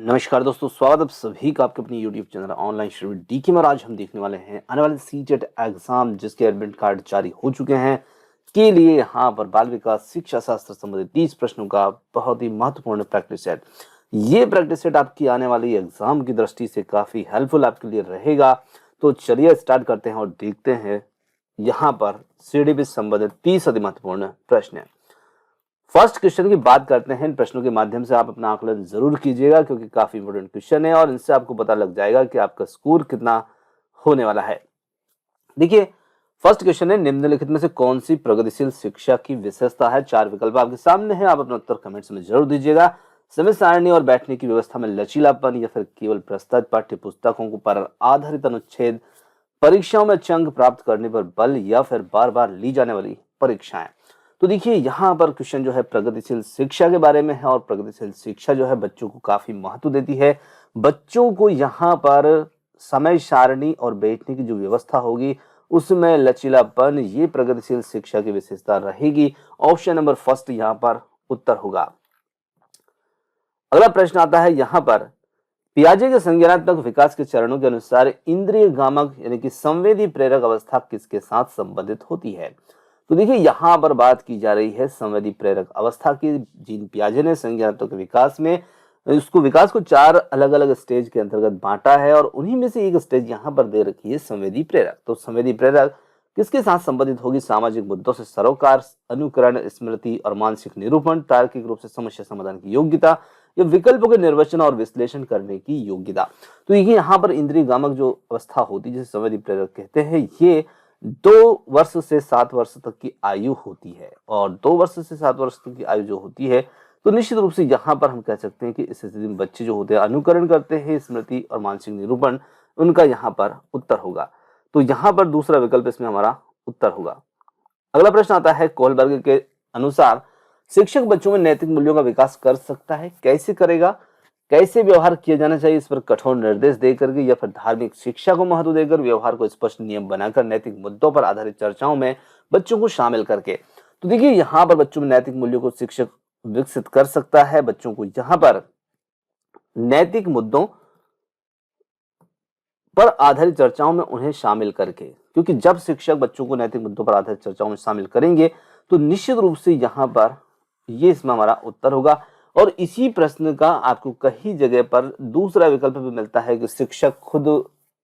नमस्कार दोस्तों, स्वागत है आप सभी का आपके अपनी YouTube channel online study DK में। और आज हम देखने वाले हैं आने वाले सीटेट एग्जाम जिसके एडमिट कार्ड जारी हो चुके हैं के लिए यहाँ पर बाल विकास शिक्षा शास्त्र संबंधित 30 प्रश्नों का बहुत ही महत्वपूर्ण प्रैक्टिस सेट। ये प्रैक्टिस सेट आपकी आने वाली एग्जाम की दृष्टि से काफी हेल्पफुल आपके लिए रहेगा। तो चलिए स्टार्ट करते हैं और देखते हैं यहाँ पर सीडीपी संबंधित 30 अति महत्वपूर्ण प्रश्न है। फर्स्ट क्वेश्चन की बात करते हैं। इन प्रश्नों के माध्यम से आप अपना आकलन जरूर कीजिएगा क्योंकि काफी इंपोर्टेंट क्वेश्चन है और इनसे आपको पता लग जाएगा कि आपका स्कोर कितना होने वाला है। देखिए, फर्स्ट क्वेश्चन है, निम्नलिखित में से कौन सी प्रगतिशील शिक्षा की विशेषता है। 4 विकल्प आपके सामने है, आप अपना उत्तर कमेंट्स में जरूर दीजिएगा। समय सारणी और बैठने की व्यवस्था में लचीलापन, या फिर केवल प्रस्तुत पाठ्य पुस्तकों पर आधारित अनुच्छेद, परीक्षाओं में अंक प्राप्त करने पर बल, या फिर बार बार ली जाने वाली परीक्षाएं। तो देखिए, यहाँ पर क्वेश्चन जो है प्रगतिशील शिक्षा के बारे में है और प्रगतिशील शिक्षा जो है बच्चों को काफी महत्व देती है। बच्चों को यहाँ पर समय सारणी और बैठने की जो व्यवस्था होगी उसमें लचीलापन, ये प्रगतिशील शिक्षा की विशेषता रहेगी। ऑप्शन नंबर फर्स्ट यहाँ पर उत्तर होगा। अगला प्रश्न आता है यहाँ पर, पियाजे के संज्ञानात्मक विकास के चरणों के अनुसार इंद्रिय गामक यानी कि संवेदी प्रेरक अवस्था किसके साथ संबंधित होती है। तो देखिए, यहाँ पर बात की जा रही है संवेदी प्रेरक अवस्था की। जीन पियाजे ने संज्ञानात्मक विकास में उसको विकास को 4 अलग अलग स्टेज के अंतर्गत बांटा है और उन्हीं में से एक स्टेज यहाँ पर दे रखी है संवेदी प्रेरक। तो संवेदी प्रेरक किसके साथ संबंधित होगी? सामाजिक मुद्दों से सरोकार, अनुकरण, स्मृति और मानसिक निरूपण, तार्किक रूप से समस्या समाधान की योग्यता, या विकल्पों के निर्वचन और विश्लेषण करने की योग्यता। तो देखिए, यहाँ पर इंद्रिय गामक जो अवस्था होती है जिसे संवेदी प्रेरक कहते हैं, ये 2 वर्ष से 7 वर्ष तक की आयु होती है। और 2 वर्ष से 7 वर्ष तक की आयु जो होती है, तो निश्चित रूप से यहाँ पर हम कह सकते हैं कि इस स्थिति में बच्चे जो होते हैं अनुकरण करते हैं, स्मृति और मानसिक निरूपण उनका यहाँ पर उत्तर होगा। तो यहाँ पर दूसरा विकल्प इसमें हमारा उत्तर होगा। अगला प्रश्न आता है, कोहलबर्ग के अनुसार शिक्षक बच्चों में नैतिक मूल्यों का विकास कर सकता है, कैसे करेगा, कैसे व्यवहार किया जाना चाहिए, इस पर कठोर निर्देश देकर के, या फिर धार्मिक शिक्षा को महत्व देकर, व्यवहार को स्पष्ट नियम बनाकर, नैतिक मुद्दों पर आधारित चर्चाओं में बच्चों को शामिल करके। तो देखिए, यहाँ पर बच्चों में नैतिक मूल्यों को शिक्षक विकसित कर सकता है। बच्चों को यहाँ पर नैतिक मुद्दों पर आधारित चर्चाओं में उन्हें शामिल करके, क्योंकि जब शिक्षक बच्चों को नैतिक मुद्दों पर आधारित चर्चाओं में शामिल करेंगे तो निश्चित रूप से यहाँ पर ये इसमें हमारा उत्तर होगा। और इसी प्रश्न का आपको कई जगह पर दूसरा विकल्प भी मिलता है कि शिक्षक खुद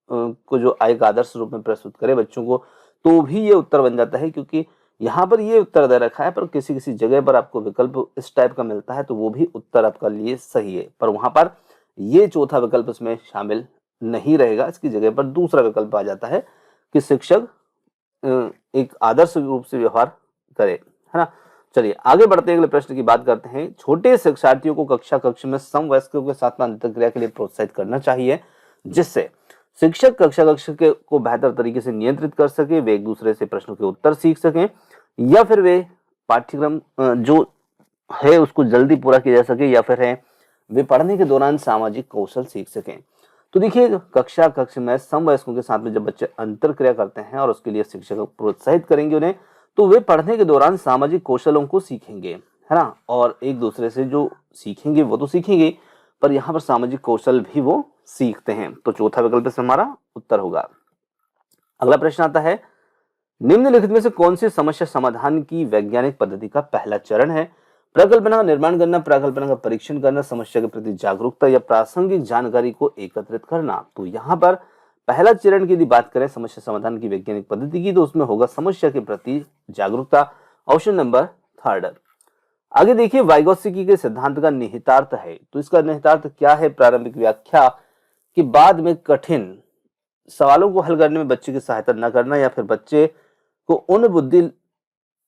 को जो एक आदर्श रूप में प्रस्तुत करे बच्चों को, तो भी ये उत्तर बन जाता है। क्योंकि यहाँ पर ये उत्तर दे रखा है, पर किसी किसी जगह पर आपको विकल्प इस टाइप का मिलता है तो वो भी उत्तर आपका लिए सही है, पर वहां पर ये चौथा विकल्प इसमें शामिल नहीं रहेगा। इसकी जगह पर दूसरा विकल्प आ जाता है कि शिक्षक एक आदर्श रूप से व्यवहार करे, है ना। चलिए आगे बढ़ते हैं, अगले प्रश्न की बात करते हैं। छोटे शिक्षार्थियों को कक्षा कक्ष में समवयस्कों के साथ अंतरक्रिया के लिए प्रोत्साहित करना चाहिए, जिससे शिक्षक कक्षा कक्ष को बेहतर तरीके से नियंत्रित कर सके, वे एक दूसरे से प्रश्नों के उत्तर सीख सकें, या फिर वे पाठ्यक्रम जो है उसको जल्दी पूरा किया जा सके, या फिर है वे पढ़ने के दौरान सामाजिक कौशल सीख सकें। तो देखिए, कक्षा कक्ष में समवयस्कों के साथ में जब बच्चे अंतरक्रिया करते हैं और उसके लिए शिक्षक प्रोत्साहित करेंगे उन्हें, तो वे पढ़ने के दौरान सामाजिक कौशलों को सीखेंगे, है ना। और एक दूसरे से जो सीखेंगे वो तो सीखेंगे, पर यहाँ पर सामाजिक कौशल भी वो सीखते हैं। तो चौथा विकल्प से हमारा उत्तर होगा। अगला प्रश्न आता है, निम्नलिखित में से कौन सी समस्या समाधान की वैज्ञानिक पद्धति का पहला चरण है? प्रकल्पना का निर्माण करना, प्रकल्पना का परीक्षण करना, समस्या के प्रति जागरूकता, या प्रासंगिक जानकारी को एकत्रित करना। तो यहाँ पर पहला चरण की यदि बात करें समस्या समाधान की वैज्ञानिक पद्धति की, तो उसमें होगा समस्या के प्रति जागरूकता। Option number third. आगे देखिए, वाइगोत्स्की के सिद्धांत का निहितार्थ है, तो इसका निहितार्थ क्या है? प्रारंभिक व्याख्या के बाद में कठिन सवालों को हल करने में बच्चे की सहायता न करना, या फिर बच्चे को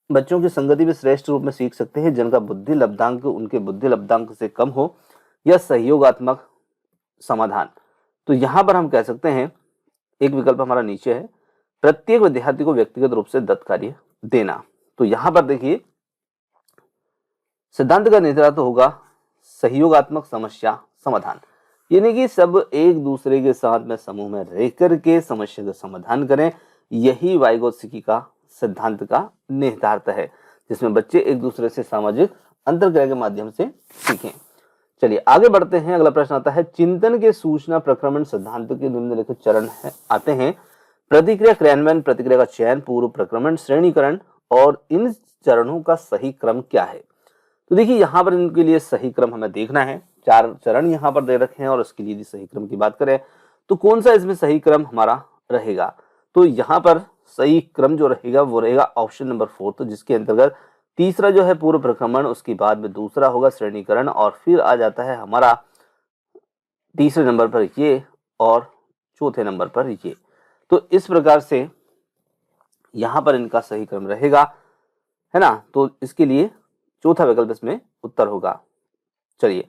बच्चों की संगति में श्रेष्ठ रूप में सीख सकते हैं जिनका बुद्धि लब्धांक उनके बुद्धि लब्धांक से कम हो, या सहयोगात्मक समाधान। तो यहां पर हम कह सकते हैं, एक विकल्प हमारा नीचे है, प्रत्येक विद्यार्थी को व्यक्तिगत रूप से दत्त कार्य देना। तो यहां पर देखिए, सिद्धांत का निहितार्थ होगा सहयोगात्मक समस्या समाधान, यानी कि सब एक दूसरे के साथ में समूह में रह करके समस्या का समाधान करें। यही वाइगोत्स्की का सिद्धांत का निहितार्थ है, जिसमें बच्चे एक दूसरे से सामाजिक अंतरक्रिया के माध्यम से सीखें। चलिए आगे बढ़ते हैं। अगला प्रश्न आता है, चिंतन के सूचना प्रक्रमण सिद्धांतों के निम्नलिखित चरण आते हैं। प्रतिक्रिया क्रियान्वयन, प्रतिक्रिया का चयन, पूर्व प्रक्रमण, श्रेणीकरण, और इन चरणों का सही क्रम क्या है? तो देखिए यहाँ पर इनके लिए सही क्रम हमें देखना है। 4 चरण यहाँ पर दे रखे हैं और इसके लिए यदि सही क्रम की बात करें तो कौन सा इसमें सही क्रम हमारा रहेगा? तो यहाँ पर सही क्रम जो रहेगा वो रहेगा ऑप्शन नंबर 4, तो जिसके अंतर्गत तीसरा जो है पूर्व प्रक्रमण, उसके बाद में दूसरा होगा श्रेणीकरण, और फिर आ जाता है हमारा तीसरे नंबर पर ये और चौथे नंबर पर ये। तो इस प्रकार से यहाँ पर इनका सही क्रम रहेगा, है ना। तो इसके लिए चौथा विकल्प इसमें उत्तर होगा। चलिए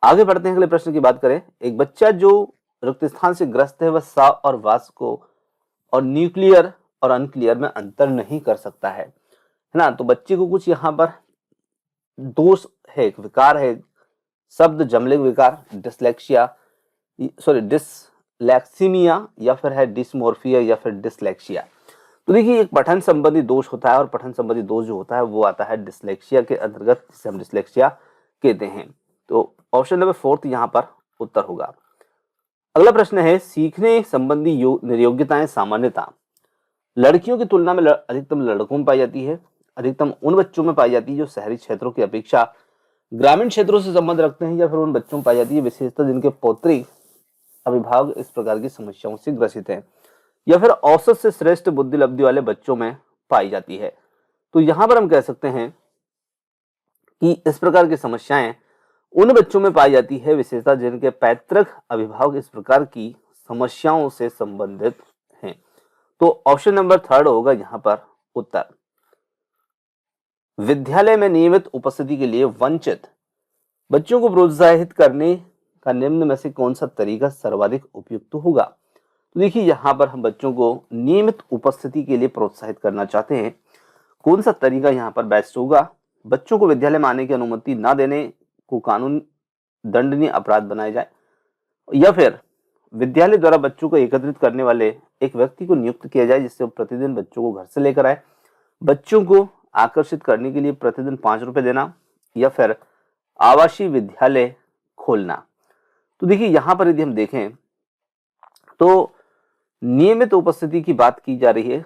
आगे बढ़ते हैं। अगले प्रश्न की बात करें, एक बच्चा जो रिक्त स्थान से ग्रस्त है वह सा और वास को और न्यूक्लियर और अनक्लियर में अंतर नहीं कर सकता है ना। तो बच्चे को कुछ यहाँ पर दोष है, एक विकार है, शब्द जमलिंग विकार, डिसलेक्सीमिया या फिर है डिसमोर्फिया या फिर डिसलेक्सिया। तो देखिए एक पठन संबंधी दोष होता है और पठन संबंधी दोष जो होता है वो आता है डिसलेक्सिया के अंतर्गत, जिसे हम डिसलेक्सिया कहते हैं। तो ऑप्शन नंबर 4 यहाँ पर उत्तर होगा। अगला प्रश्न है, सीखने संबंधी योग्यताएं सामान्यता लड़कियों की तुलना में अधिकतम लड़कों में पाई जाती है, अधिकतम उन बच्चों में पाई जाती है जो शहरी क्षेत्रों की अपेक्षा ग्रामीण क्षेत्रों से संबंध रखते हैं, या फिर उन बच्चों में पाई जाती है विशेषता जिनके पौत्रिक अभिभावक इस प्रकार की समस्याओं से ग्रसित हैं, या फिर औसत से श्रेष्ठ बुद्धि लब्धि वाले बच्चों में पाई जाती है। तो यहां पर हम कह सकते हैं कि इस प्रकार की समस्याएं उन बच्चों में पाई जाती है विशेषता जिनके पैतृक अभिभावक इस प्रकार की समस्याओं से संबंधित हैं। तो ऑप्शन नंबर 3 होगा यहाँ पर उत्तर। विद्यालय में नियमित उपस्थिति के लिए वंचित बच्चों को प्रोत्साहित करने का निम्न में से कौन सा तरीका सर्वाधिक उपयुक्त होगा? तो देखिए यहाँ पर हम बच्चों को नियमित उपस्थिति के लिए प्रोत्साहित करना चाहते हैं, कौन सा तरीका यहाँ पर बेस्ट होगा? बच्चों को विद्यालय में आने की अनुमति न देने को कानून दंडनीय अपराध बनाया जाए, या फिर विद्यालय द्वारा बच्चों को एकत्रित करने वाले एक व्यक्ति को नियुक्त किया जाए जिससे प्रतिदिन बच्चों को घर से लेकर आए, बच्चों को आकर्षित करने के लिए प्रतिदिन 5 रुपए देना, या फिर आवासीय विद्यालय खोलना। तो देखिए यहाँ पर यदि हम देखें तो नियमित उपस्थिति की बात की जा रही है,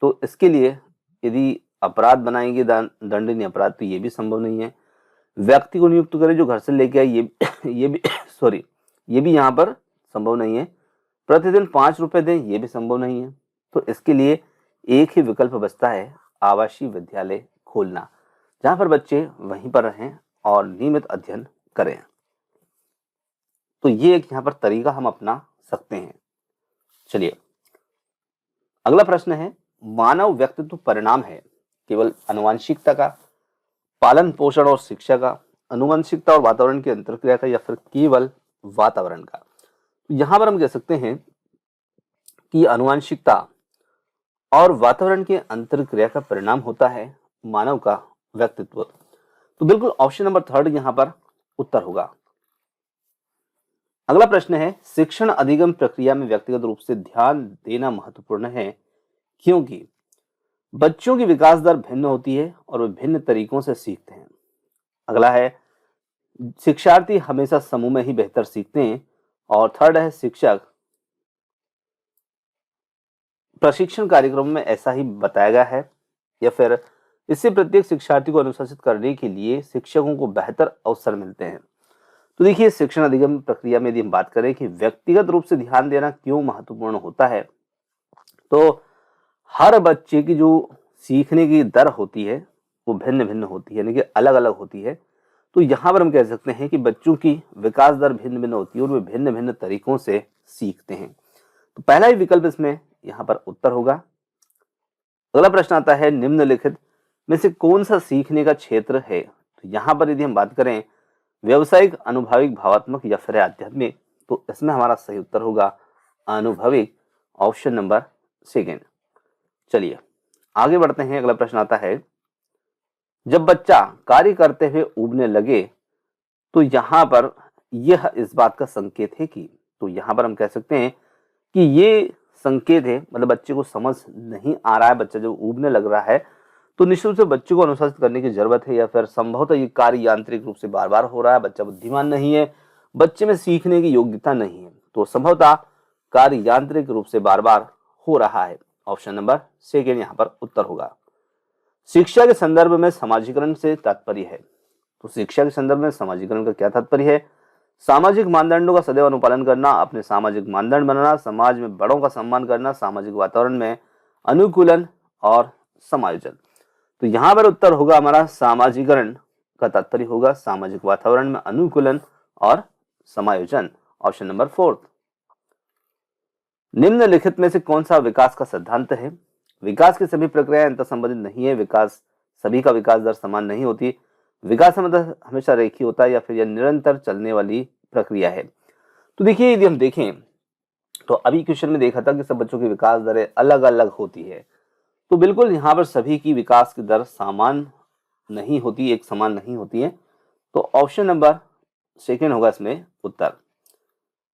तो इसके लिए यदि अपराध बनाएंगे दंडनीय अपराध, तो ये भी संभव नहीं है। व्यक्ति को नियुक्त करें जो घर से लेके आए, ये भी ये भी यहाँ पर संभव नहीं है। प्रतिदिन 5 रुपए दें, ये भी संभव नहीं है। तो इसके लिए एक ही विकल्प बचता है, आवासीय विद्यालय खोलना, जहां पर बच्चे वहीं पर रहें और नियमित अध्ययन करें। तो ये एक यहाँ पर तरीका हम अपना सकते हैं। चलिए अगला प्रश्न है, मानव व्यक्तित्व परिणाम है केवल आनुवंशिकता का, पालन पोषण और शिक्षा का, आनुवंशिकता और वातावरण की अंतरक्रिया का, या फिर केवल वातावरण का? तो यहां पर हम कह सकते हैं कि आनुवंशिकता और वातावरण के अंतरक्रिया का परिणाम होता है मानव का व्यक्तित्व। तो बिल्कुल ऑप्शन नंबर 3 यहां पर उत्तर होगा। अगला प्रश्न है, शिक्षण अधिगम प्रक्रिया में व्यक्तिगत रूप से ध्यान देना महत्वपूर्ण है क्योंकि बच्चों की विकास दर भिन्न होती है और वे भिन्न तरीकों से सीखते हैं। अगला है, शिक्षार्थी हमेशा समूह में ही बेहतर सीखते हैं, और थर्ड है, शिक्षक प्रशिक्षण कार्यक्रम में ऐसा ही बताया गया है, या फिर इससे प्रत्येक शिक्षार्थी को अनुशासित करने के लिए शिक्षकों को बेहतर अवसर मिलते हैं। तो देखिए शिक्षण अधिगम प्रक्रिया में यदि हम बात करें कि व्यक्तिगत रूप से ध्यान देना क्यों महत्वपूर्ण होता है, तो हर बच्चे की जो सीखने की दर होती है वो भिन्न भिन्न होती है, यानी कि अलग अलग होती है। तो यहाँ पर हम कह सकते हैं कि बच्चों की विकास दर भिन्न भिन्न होती है और वे भिन्न भिन्न तरीकों से सीखते हैं। तो पहला ही विकल्प इसमें यहाँ पर उत्तर होगा। अगला प्रश्न आता है, निम्नलिखित में से कौन सा सीखने का क्षेत्र है? तो यहाँ पर यदि हम बात करें व्यवसायिक, अनुभविक, भावात्मक या फिर आध्यात्मिक, तो इसमें हमारा सही उत्तर होगा अनुभविक, ऑप्शन नंबर 2। चलिए आगे बढ़ते हैं। अगला प्रश्न आता है, जब बच्चा कार्य करते हुए ऊबने लगे तो यहाँ पर यह इस बात का संकेत है कि, तो यहाँ पर हम कह सकते हैं कि ये संकेत है, मतलब बच्चे को समझ नहीं आ रहा है, बच्चा जो ऊबने लग रहा है तो निश्चित रूप से बच्चों को अनुशासित करने की जरूरत है, या फिर संभवतः ये कार्य यांत्रिक रूप से बार बार हो रहा है, बच्चा बुद्धिमान नहीं है, बच्चे में सीखने की योग्यता नहीं है, तो संभवतः कार्य यांत्रिक रूप से बार बार हो रहा है। ऑप्शन नंबर सेकेंड यहाँ पर उत्तर होगा। शिक्षा के संदर्भ में समाजीकरण से तात्पर्य है, तो शिक्षा के संदर्भ में समाजीकरण का क्या तात्पर्य है? सामाजिक मानदंडों का सदैव अनुपालन करना, अपने सामाजिक मानदंड बनाना, समाज में बड़ों का सम्मान करना, सामाजिक वातावरण में अनुकूलन और समायोजन। तो यहाँ पर उत्तर होगा हमारा सामाजिकरण का तात्पर्य होगा सामाजिक वातावरण में अनुकूलन और समायोजन। Option number fourth. निम्नलिखित में से कौन सा विकास का सिद्धांत है? विकास की सभी प्रक्रियाएं अंतर संबंधित नहीं है, विकास सभी का विकास दर समान नहीं होती, विकास का मतलब हमेशा रेखीय होता है, या फिर यह निरंतर चलने वाली प्रक्रिया है। तो देखिए, यदि हम देखें तो अभी क्वेश्चन में देखा था कि सब बच्चों की विकास दरें अलग अलग होती है, तो बिल्कुल यहाँ पर सभी की विकास की दर समान नहीं होती, एक समान नहीं होती है। तो ऑप्शन नंबर सेकेंड होगा इसमें उत्तर।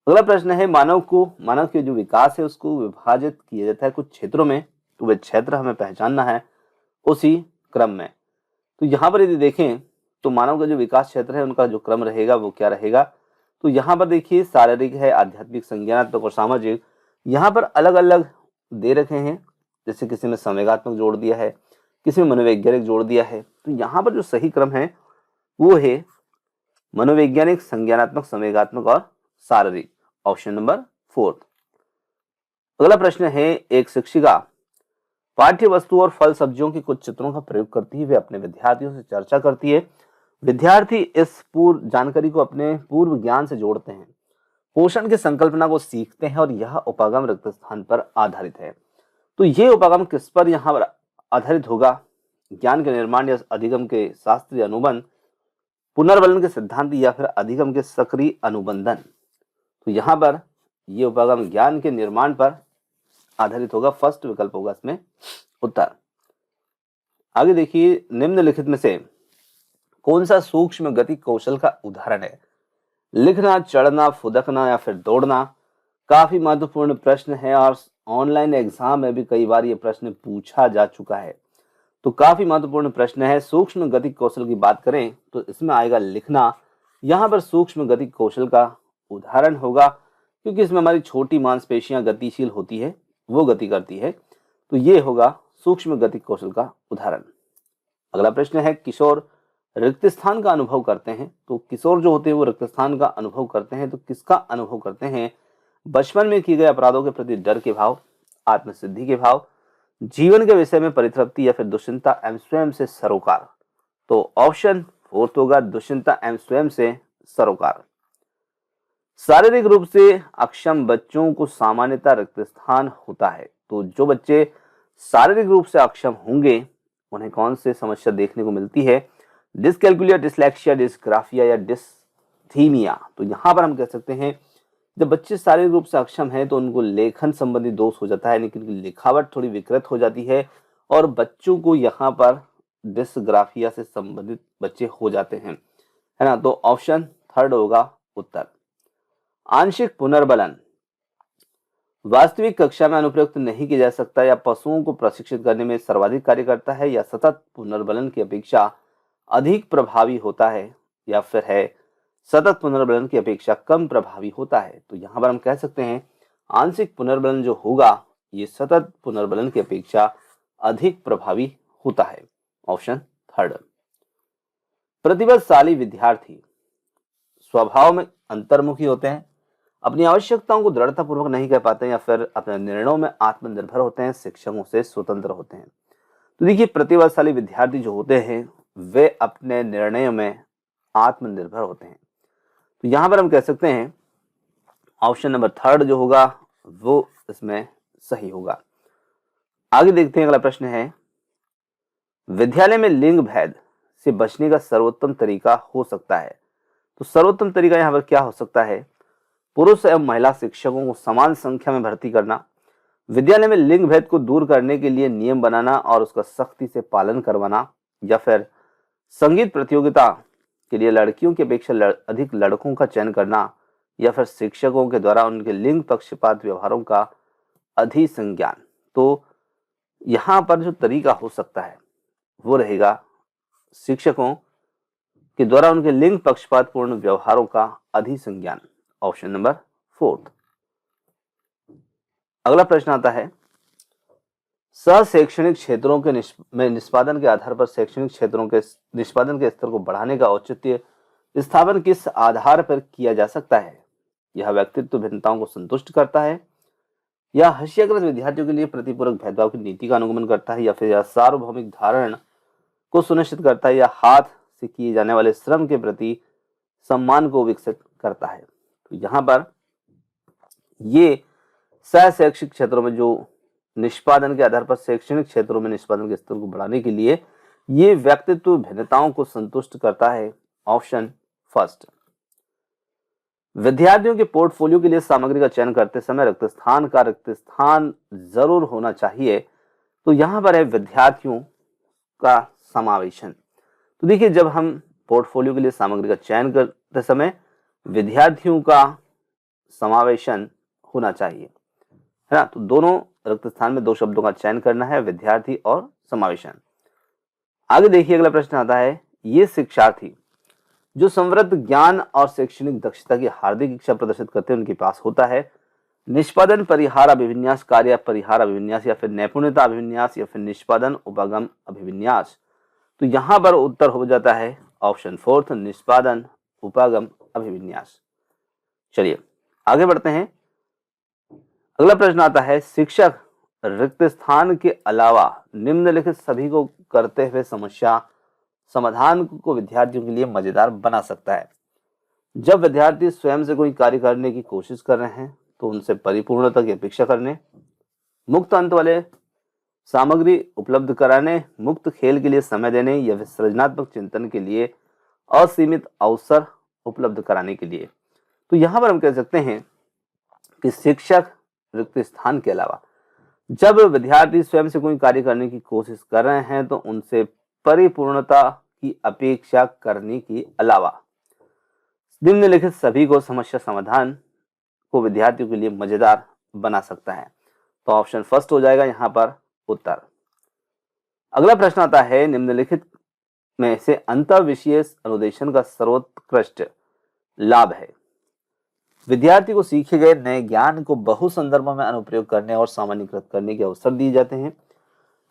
अगला प्रश्न है, मानव के जो विकास है उसको विभाजित किया जाता है कुछ क्षेत्रों में, तो वे क्षेत्र हमें पहचानना है उसी क्रम में। तो यहाँ पर यदि देखें तो मानव का जो विकास क्षेत्र है उनका जो क्रम रहेगा वो क्या रहेगा? तो यहाँ पर देखिए, शारीरिक है, आध्यात्मिक, संज्ञानात्मक और सामाजिक, यहाँ पर अलग अलग दे रखे हैं। जैसे किसी में संवेगात्मक जोड़ दिया है, किसी में मनोवैज्ञानिक जोड़ दिया है। तो यहाँ पर जो सही क्रम है वो है मनोवैज्ञानिक, संज्ञानात्मक, संवेगात्मक और शारीरिक। Option number fourth. अगला प्रश्न है, एक शिक्षिका पाठ्य वस्तु और फल सब्जियों के कुछ चित्रों का प्रयोग करती है, वे अपने विद्यार्थियों से चर्चा करती है, विद्यार्थी इस पूर्व जानकारी को अपने पूर्व ज्ञान से जोड़ते हैं, पोषण की संकल्पना को सीखते हैं और यह उपागम रिक्त स्थान पर आधारित है। तो ये उपागम किस पर यहाँ पर आधारित होगा? ज्ञान के निर्माण या अधिगम के शास्त्रीय अनुबंध, पुनर्बलन के सिद्धांत, या फिर अधिगम के सक्रिय अनुबंधन। तो यहाँ पर ये उपागम ज्ञान के निर्माण पर आधारित होगा, फर्स्ट विकल्प होगा इसमें उत्तर। आगे देखिए, निम्नलिखित में से कौन सा सूक्ष्म गति कौशल का उदाहरण है? लिखना, चढ़ना, फुदकना या फिर दौड़ना। काफी महत्वपूर्ण प्रश्न है और ऑनलाइन एग्जाम में भी कई बार ये प्रश्न पूछा जा चुका है, तो काफी महत्वपूर्ण प्रश्न है। सूक्ष्म गति कौशल की बात करें तो इसमें आएगा लिखना। यहाँ पर सूक्ष्म गति कौशल का उदाहरण होगा, क्योंकि इसमें हमारी छोटी मांसपेशियां गतिशील होती है, वो गति करती है, तो ये होगा सूक्ष्म गति कौशल का उदाहरण। अगला प्रश्न है, किशोर रिक्त स्थान का अनुभव करते हैं। तो किशोर जो होते हैं वो रिक्त स्थान का अनुभव करते हैं, तो किसका अनुभव करते हैं? बचपन में किए गए अपराधों के प्रति डर के भाव, आत्मसिद्धि के भाव, जीवन के विषय में परितृप्ति, या फिर दुश्चिंता एवं स्वयं से सरोकार। तो ऑप्शन फोर्थ होगा, दुश्चिंता एवं स्वयं से सरोकार। शारीरिक रूप से अक्षम बच्चों को सामान्यतः रिक्त स्थान होता है, तो जो बच्चे शारीरिक रूप से अक्षम होंगे उन्हें कौन से समस्या देखने को मिलती है? डिसकैल्कुलिया, डिसलेक्सिया, डिसग्राफिया या डिसथीमिया। तो यहाँ पर हम कह सकते हैं जब बच्चे शारीरिक रूप से अक्षम हैं तो उनको लेखन संबंधी दोष हो जाता है, लेकिन लिखावट थोड़ी विकृत हो जाती है, और बच्चों को यहाँ पर डिसग्राफिया से संबंधित बच्चे हो जाते हैं, है ना। तो ऑप्शन थर्ड होगा उत्तर। आंशिक पुनर्बलन वास्तविक कक्षा में अनुप्रयुक्त नहीं किया जा सकता, या पशुओं को प्रशिक्षित करने में सर्वाधिक कार्य करता है, या सतत पुनर्बलन की अपेक्षा अधिक प्रभावी होता है, या फिर है सतत पुनर्बलन की अपेक्षा कम प्रभावी होता है। तो यहाँ पर हम कह सकते हैं आंशिक पुनर्बलन जो होगा ये सतत पुनर्बलन की अपेक्षा अधिक प्रभावी होता है। Option third. प्रतिभाशाली विद्यार्थी स्वभाव में अंतर्मुखी होते हैं, अपनी आवश्यकताओं को दृढ़तापूर्वक नहीं कह पाते हैं, या फिर अपने निर्णयों में आत्मनिर्भर होते हैं, शिक्षकों से स्वतंत्र होते हैं। तो देखिए, प्रतिभाशाली विद्यार्थी जो होते हैं वे अपने निर्णयों में आत्मनिर्भर होते हैं। तो यहां पर हम कह सकते हैं ऑप्शन नंबर थर्ड जो होगा वो इसमें सही होगा। आगे देखते हैं, अगला प्रश्न है, विद्यालय में लिंग भेद से बचने का सर्वोत्तम तरीका हो सकता है। तो सर्वोत्तम तरीका यहाँ पर क्या हो सकता है? पुरुष एवं महिला शिक्षकों को समान संख्या में भर्ती करना, विद्यालय में लिंग भेद को दूर करने के लिए नियम बनाना और उसका सख्ती से पालन करवाना, या फिर संगीत प्रतियोगिता के लिए लड़कियों की अपेक्षा अधिक लड़कों का चयन करना, या फिर शिक्षकों के द्वारा उनके लिंग पक्षपात व्यवहारों का अधिसंज्ञान। तो यहाँ पर जो तरीका हो सकता है वो रहेगा शिक्षकों के द्वारा उनके लिंग पक्षपातपूर्ण व्यवहारों का अधिसंज्ञान। Option number 4। अगला प्रश्न आता है, सह शैक्षणिक क्षेत्रों के निष्पादन के आधार पर शैक्षणिक क्षेत्रों के निष्पादन के स्तर को बढ़ाने का औचित्य स्थापन किस आधार पर किया जा सकता है? यह व्यक्तित्व भिन्नताओं को संतुष्ट करता है, या हास्यग्रस्त विद्यार्थियों के लिए प्रतिपूरक भेदभाव की नीति का अनुगमन करता है, या फिर यह सार्वभौमिक धारण को सुनिश्चित करता है, या हाथ से किए जाने वाले श्रम के प्रति सम्मान को विकसित करता है? तो यहाँ पर ये सह शैक्षिक क्षेत्रों में जो निष्पादन के आधार पर शैक्षणिक क्षेत्रों में निष्पादन के स्तर को बढ़ाने के लिए ये व्यक्तित्व भिन्नताओं को संतुष्ट करता है। Option first. विद्यार्थियों के पोर्टफोलियो के लिए सामग्री का चयन करते समय रिक्त स्थान जरूर होना चाहिए। तो यहां पर है विद्यार्थियों का समावेशन। तो देखिए, जब हम पोर्टफोलियो के लिए सामग्री का चयन करते समय विद्यार्थियों का समावेशन होना चाहिए, है ना। तो दोनों रिक्त स्थान में दो शब्दों का चयन करना है, विद्यार्थी और समावेशन। आगे देखिए, अगला प्रश्न आता है, ये शिक्षार्थी जो समृद्ध ज्ञान और शैक्षणिक दक्षता की हार्दिक इच्छा प्रदर्शित करते हैं उनके पास होता है निष्पादन परिहार अभिविन्यास, कार्य परिहार अभिविन्यास, या फिर नैपुण्यता अभिविन्यास, या फिर निष्पादन उपागम अभिविन्यास? तो यहां पर उत्तर हो जाता है ऑप्शन फोर्थ, निष्पादन उपागम अभिविन्यास। चलिए आगे बढ़ते हैं। अगला प्रश्न आता है, शिक्षक रिक्त स्थान के अलावा निम्नलिखित सभी को करते हुए समस्या समाधान को विद्यार्थियों के लिए मजेदार बना सकता है। जब विद्यार्थी स्वयं से कोई कार्य करने की कोशिश कर रहे हैं तो उनसे परिपूर्णता की अपेक्षा करने, मुक्त अंत वाले सामग्री उपलब्ध कराने, मुक्त खेल के लिए समय देने, या फिर सृजनात्मक चिंतन के लिए असीमित अवसर उपलब्ध कराने के लिए? तो यहां पर हम कह सकते हैं कि शिक्षक रिक्त स्थान के अलावा जब विद्यार्थी स्वयं से कोई कार्य करने की कोशिश कर रहे हैं तो उनसे परिपूर्णता की अपेक्षा करने के अलावा निम्नलिखित सभी को समस्या समाधान को विद्यार्थियों के लिए मजेदार बना सकता है। तो ऑप्शन फर्स्ट हो जाएगा यहां पर उत्तर। अगला प्रश्न आता है, निम्नलिखित में से अंतर विषय अनुदेशन का सर्वोत्कृष्ट लाभ है? विद्यार्थी को सीखे गए नए ज्ञान को बहु संदर्भों में अनुप्रयोग करने और सामान्यीकृत करने के अवसर दिए जाते हैं।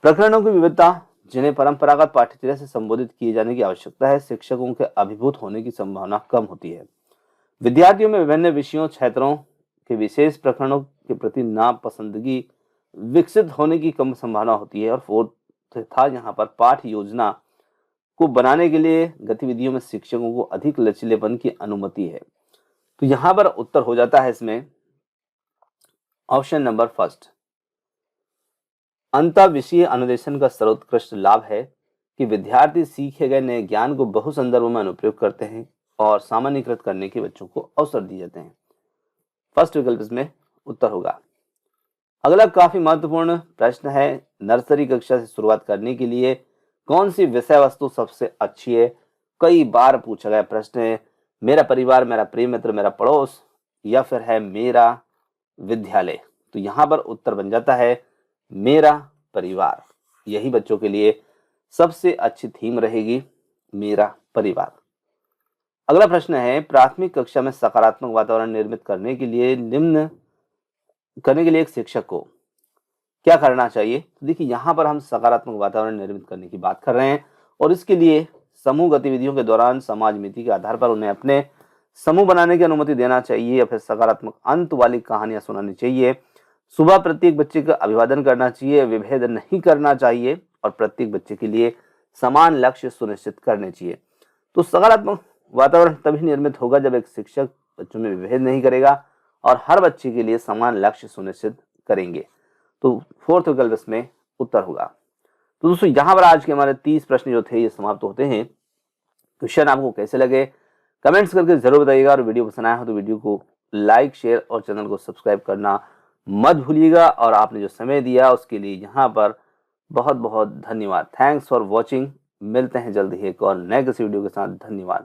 प्रकरणों की विविधता जिन्हें परंपरागत पाठ्यचर्या से संबोधित किए जाने की आवश्यकता है, शिक्षकों के अभिभूत होने की संभावना कम होती है। विद्यार्थियों में विभिन्न विषयों क्षेत्रों के विशेष प्रकरणों के प्रति नापसंदगी विकसित होने की कम संभावना होती है। और फोर्थ था यहाँ पर पाठ योजना को बनाने के लिए गतिविधियों में शिक्षकों को अधिक लचीलेपन की अनुमति है। तो यहां पर उत्तर हो जाता है इसमें ऑप्शन नंबर फर्स्ट। अंतर विषय अनुदेशन का सर्वोत्कृष्ट लाभ है कि विद्यार्थी सीखे गए नए ज्ञान को बहु संदर्भों में अनुप्रयोग करते हैं और सामान्यीकृत करने के बच्चों को अवसर दिए जाते हैं। फर्स्ट विकल्प इसमें उत्तर होगा। अगला काफी महत्वपूर्ण प्रश्न है, नर्सरी कक्षा से शुरुआत करने के लिए कौन सी विषय वस्तु सबसे अच्छी है? कई बार पूछा गया प्रश्न है, मेरा परिवार, मेरा प्रिय मित्र, मेरा पड़ोस, या फिर है मेरा विद्यालय? तो यहां पर उत्तर बन जाता है मेरा परिवार। यही बच्चों के लिए सबसे अच्छी थीम रहेगी, मेरा परिवार। अगला प्रश्न है, प्राथमिक कक्षा में सकारात्मक वातावरण निर्मित करने के लिए एक शिक्षक को क्या करना चाहिए? तो देखिए, यहां पर हम सकारात्मक वातावरण निर्मित करने की बात कर रहे हैं और इसके लिए समूह गतिविधियों के दौरान समाज नीति के आधार पर उन्हें अपने समूह बनाने की अनुमति देना चाहिए, या फिर सकारात्मक अंत वाली कहानियां सुनानी चाहिए। सुबह प्रत्येक बच्चे का अभिवादन करना चाहिए, विभेद नहीं करना चाहिए, और प्रत्येक बच्चे के लिए समान लक्ष्य सुनिश्चित करने चाहिए। तो सकारात्मक वातावरण तभी निर्मित होगा जब एक शिक्षक बच्चों में विभेद नहीं करेगा और हर बच्चे के लिए समान लक्ष्य सुनिश्चित करेंगे। तो फोर्थ विकल्प इसमें उत्तर होगा। तो दोस्तों, यहाँ पर आज के हमारे 30 प्रश्न जो थे ये समाप्त होते हैं। क्वेश्चन आपको कैसे लगे कमेंट्स करके जरूर बताइएगा, और वीडियो पसंद आया हो तो वीडियो को लाइक, शेयर और चैनल को सब्सक्राइब करना मत भूलिएगा। और आपने जो समय दिया उसके लिए यहाँ पर बहुत बहुत धन्यवाद। Thanks for watching. मिलते हैं जल्द ही एक और नए किसी वीडियो के साथ। धन्यवाद।